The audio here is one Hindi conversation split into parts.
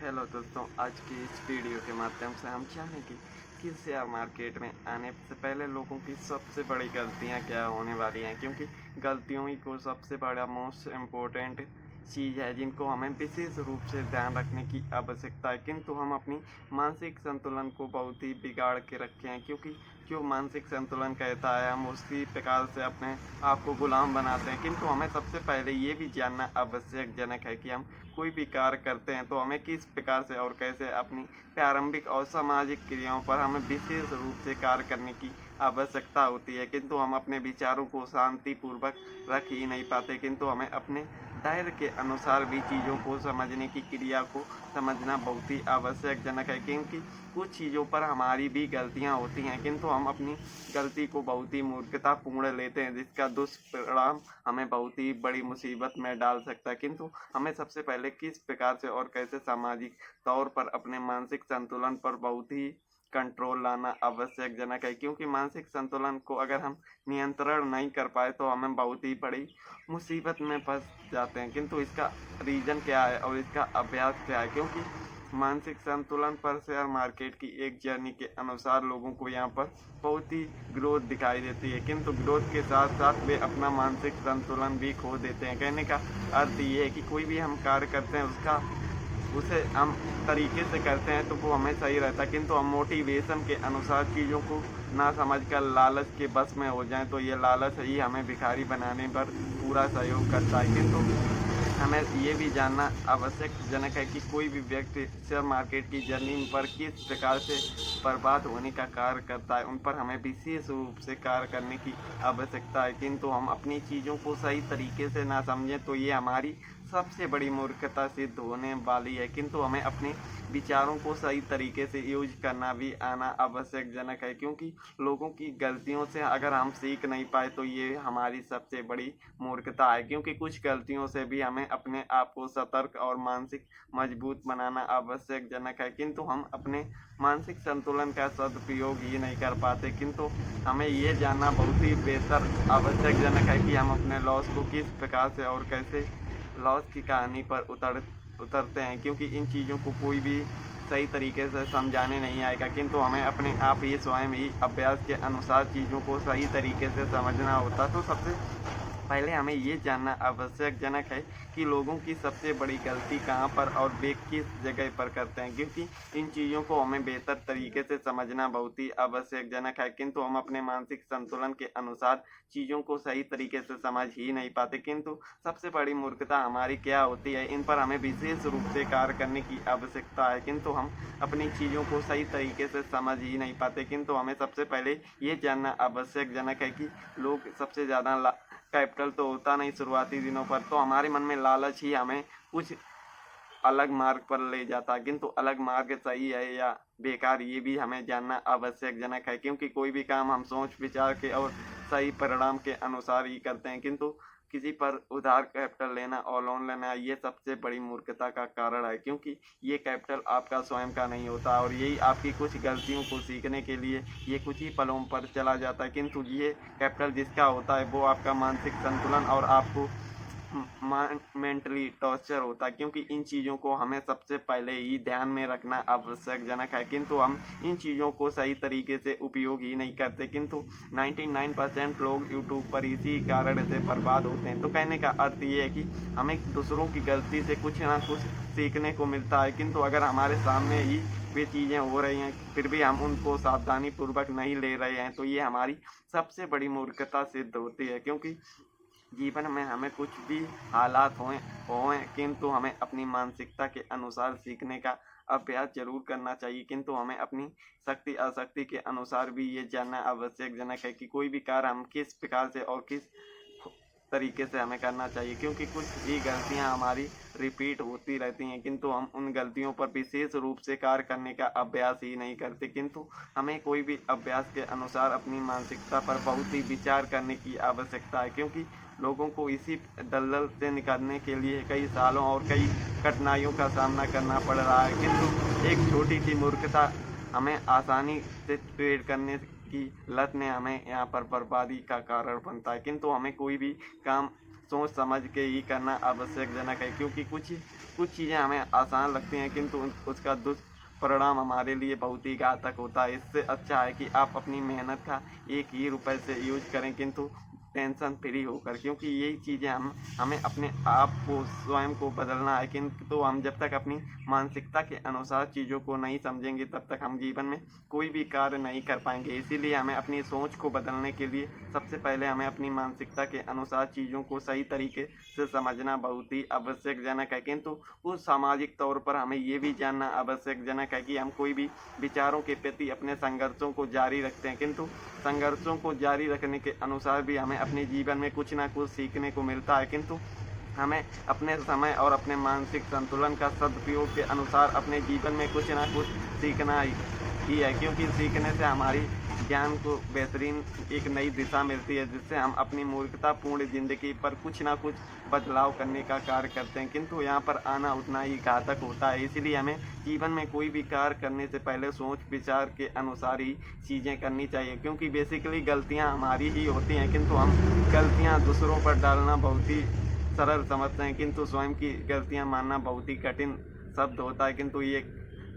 हेलो दोस्तों, आज की इस वीडियो के माध्यम से हम जानेंगे कि शेयर मार्केट में आने से पहले लोगों की सबसे बड़ी गलतियां क्या होने वाली हैं, क्योंकि गलतियों ही को सबसे बड़ा मोस्ट इम्पोर्टेंट चीज़ है जिनको हमें विशेष रूप से ध्यान रखने की आवश्यकता है। किंतु हम अपनी मानसिक संतुलन को बहुत ही बिगाड़ के रखे हैं, क्योंकि जो मानसिक संतुलन कहता है हम उसी प्रकार से अपने आप को गुलाम बनाते हैं। किंतु हमें सबसे पहले ये भी जानना आवश्यकजनक है कि हम कोई भी कार्य करते हैं तो हमें किस प्रकार से और कैसे अपनी प्रारंभिक और सामाजिक क्रियाओं पर हमें विशेष रूप से कार्य करने की आवश्यकता होती है। किंतु हम अपने विचारों को शांतिपूर्वक रख ही नहीं पाते, किंतु हमें अपने दायरे के अनुसार भी चीज़ों को समझने की क्रिया को समझना बहुत ही आवश्यकजनक है, क्योंकि कुछ चीज़ों पर हमारी भी गलतियां होती हैं, किंतु हम अपनी गलती को बहुत ही मूर्खतापूर्ण लेते हैं, जिसका दुष्परिणाम हमें बहुत ही बड़ी मुसीबत में डाल सकता है। किंतु हमें सबसे पहले किस प्रकार से और कैसे सामाजिक तौर पर अपने मानसिक संतुलन पर बहुत ही कंट्रोल लाना आवश्यकजनक है, क्योंकि मानसिक संतुलन को अगर हम नियंत्रण नहीं कर पाए तो हमें बहुत ही बड़ी मुसीबत में फंस जाते हैं। किंतु इसका रीज़न क्या है और इसका अभ्यास क्या है, क्योंकि मानसिक संतुलन पर शेयर मार्केट की एक जर्नी के अनुसार लोगों को यहाँ पर बहुत ही ग्रोथ दिखाई देती है, किंतु ग्रोथ के साथ साथ वे अपना मानसिक संतुलन भी खो देते हैं। कहने का अर्थ ये है कि कोई भी हम कार्य करते हैं उसे हम तरीके से करते हैं तो वो हमें सही रहता है, किंतु हम मोटिवेशन के अनुसार चीज़ों को ना समझकर लालच के बस में हो जाएं तो ये लालच ही हमें भिखारी बनाने पर पूरा सहयोग करता है। किंतु हमें ये भी जानना आवश्यकजनक है कि कोई भी व्यक्ति शेयर मार्केट की जर्नी पर किस प्रकार से बर्बाद होने का कार्य करता है, उन पर हमें विशेष रूप से कार्य करने की आवश्यकता है। किंतु हम अपनी चीज़ों को सही तरीके से ना समझें तो ये हमारी सबसे बड़ी मूर्खता सिद्ध होने वाली है। किंतु हमें अपने विचारों को सही तरीके से यूज करना भी आना आवश्यकजनक है, क्योंकि लोगों की गलतियों से अगर हम सीख नहीं पाए तो ये हमारी सबसे बड़ी मूर्खता है, क्योंकि कुछ गलतियों से भी हमें अपने आप को सतर्क और मानसिक मजबूत बनाना आवश्यकजनक है। किंतु हम अपने मानसिक संतुलन का सदुपयोग ही नहीं कर पाते। किंतु हमें ये जानना बहुत ही बेहतर आवश्यकजनक है कि हम अपने लॉस को किस प्रकार से और कैसे लॉस की कहानी पर उतरते हैं, क्योंकि इन चीज़ों को कोई भी सही तरीके से समझाने नहीं आएगा, किंतु हमें अपने आप ही स्वयं ही अभ्यास के अनुसार चीज़ों को सही तरीके से समझना होता। तो सबसे पहले हमें ये जानना आवश्यकजनक है कि लोगों की सबसे बड़ी गलती कहाँ पर और वे किस जगह पर करते हैं, क्योंकि इन चीज़ों को हमें बेहतर तरीके से समझना बहुत ही आवश्यकजनक है। किंतु हम अपने मानसिक संतुलन के अनुसार चीज़ों को सही तरीके से समझ ही नहीं पाते। किंतु सबसे बड़ी मूर्खता हमारी क्या होती है, इन पर हमें विशेष रूप से कार्य करने की आवश्यकता है, किंतु हम अपनी चीज़ों को सही तरीके से समझ ही नहीं पाते। किंतु हमें सबसे पहले ये जानना आवश्यकजनक है कि लोग सबसे ज़्यादा कैपिटल तो होता नहीं शुरुआती दिनों पर, तो हमारे मन में लालच ही हमें कुछ अलग मार्ग पर ले जाता है। किंतु अलग मार्ग सही है या बेकार ये भी हमें जानना आवश्यकजनक है, क्योंकि कोई भी काम हम सोच विचार के और सही परिणाम के अनुसार ही करते हैं। किंतु किसी पर उधार कैपिटल लेना और लोन लेना ये सबसे बड़ी मूर्खता का कारण है, क्योंकि ये कैपिटल आपका स्वयं का नहीं होता और यही आपकी कुछ गलतियों को सीखने के लिए ये कुछ ही पलों पर चला जाता है। किंतु ये कैपिटल जिसका होता है वो आपका मानसिक संतुलन और आपको मेंटली टॉर्चर होता है, क्योंकि इन चीज़ों को हमें सबसे पहले ही ध्यान में रखना आवश्यकजनक है। किंतु हम इन चीज़ों को सही तरीके से उपयोग ही नहीं करते। किंतु 99% लोग यूट्यूब पर इसी कारण से बर्बाद होते हैं। तो कहने का अर्थ ये है कि हमें दूसरों की गलती से कुछ ना कुछ सीखने को मिलता है, किंतु अगर हमारे सामने ही वे चीज़ें हो रही हैं फिर भी हम उनको सावधानीपूर्वक नहीं ले रहे हैं तो ये हमारी सबसे बड़ी मूर्खता सिद्ध होती है। क्योंकि जीवन में हमें कुछ भी हालात हों किंतु हमें अपनी मानसिकता के अनुसार सीखने का अभ्यास जरूर करना चाहिए। किंतु हमें अपनी शक्ति अशक्ति के अनुसार भी ये जानना आवश्यकजनक है कि कोई भी कार्य हम किस प्रकार से और किस तरीके से हमें करना चाहिए, क्योंकि कुछ भी गलतियां हमारी रिपीट होती रहती हैं, किंतु हम उन गलतियों पर विशेष रूप से कार्य करने का अभ्यास ही नहीं करते। किंतु हमें कोई भी अभ्यास के अनुसार अपनी मानसिकता पर बहुत ही विचार करने की आवश्यकता है, क्योंकि लोगों को इसी दलदल से निकलने के लिए कई सालों और कई कठिनाइयों का सामना करना पड़ रहा है। किंतु एक छोटी सी मूर्खता हमें आसानी से ट्रेड करने की लत ने हमें यहाँ पर बर्बादी का कारण बनता है। किंतु हमें कोई भी काम सोच समझ के ही करना आवश्यकजनक है, क्योंकि कुछ चीज़ें हमें आसान लगती हैं किंतु उसका दुष्परिणाम हमारे लिए बहुत ही घातक होता है। इससे अच्छा है कि आप अपनी मेहनत का एक ही रुपये से यूज करें किंतु टेंशन फ्री होकर, क्योंकि यही चीज़ें हमें अपने आप को स्वयं को बदलना है। किंतु हम जब तक अपनी मानसिकता के अनुसार चीज़ों को नहीं समझेंगे तब तक हम जीवन में कोई भी कार्य नहीं कर पाएंगे। इसीलिए हमें अपनी सोच को बदलने के लिए सबसे पहले हमें अपनी मानसिकता के अनुसार चीज़ों को सही तरीके से समझना बहुत ही आवश्यकजनक है। किंतु उस सामाजिक तौर पर हमें ये भी जानना आवश्यकजनक है कि हम कोई भी विचारों के प्रति अपने संघर्षों को जारी रखते हैं, किंतु संघर्षों को जारी रखने के अनुसार भी हमें अपने जीवन में कुछ ना कुछ सीखने को मिलता है। किंतु हमें अपने समय और अपने मानसिक संतुलन का सदुपयोग के अनुसार अपने जीवन में कुछ ना कुछ सीखना ही है, क्योंकि सीखने से हमारी ज्ञान को बेहतरीन एक नई दिशा मिलती है, जिससे हम अपनी मूर्खतापूर्ण ज़िंदगी पर कुछ ना कुछ बदलाव करने का कार्य करते हैं। किंतु यहाँ पर आना उतना ही घातक होता है। इसीलिए हमें जीवन में कोई भी कार्य करने से पहले सोच विचार के अनुसार ही चीज़ें करनी चाहिए, क्योंकि बेसिकली गलतियाँ हमारी ही होती हैं, किंतु हम गलतियाँ दूसरों पर डालना बहुत ही सरल समझते हैं, किंतु स्वयं की गलतियाँ मानना बहुत ही कठिन शब्द होता है। किंतु ये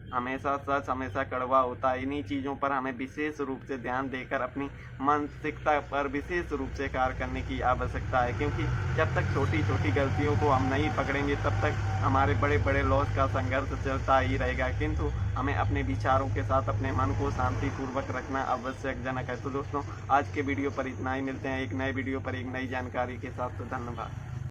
हमेशा सच हमेशा कड़वा होता है। इन्हीं चीज़ों पर हमें विशेष रूप से ध्यान देकर अपनी मानसिकता पर विशेष रूप से कार्य करने की आवश्यकता है, क्योंकि जब तक छोटी छोटी गलतियों को हम नहीं पकड़ेंगे तब तक हमारे बड़े बड़े लॉस का संघर्ष चलता ही रहेगा। किंतु हमें अपने विचारों के साथ अपने मन को शांतिपूर्वक रखना आवश्यकजनक है। तो दोस्तों, आज के वीडियो पर इतना ही। मिलते हैं एक नए वीडियो पर एक नई जानकारी के साथ। तो धन्यवाद।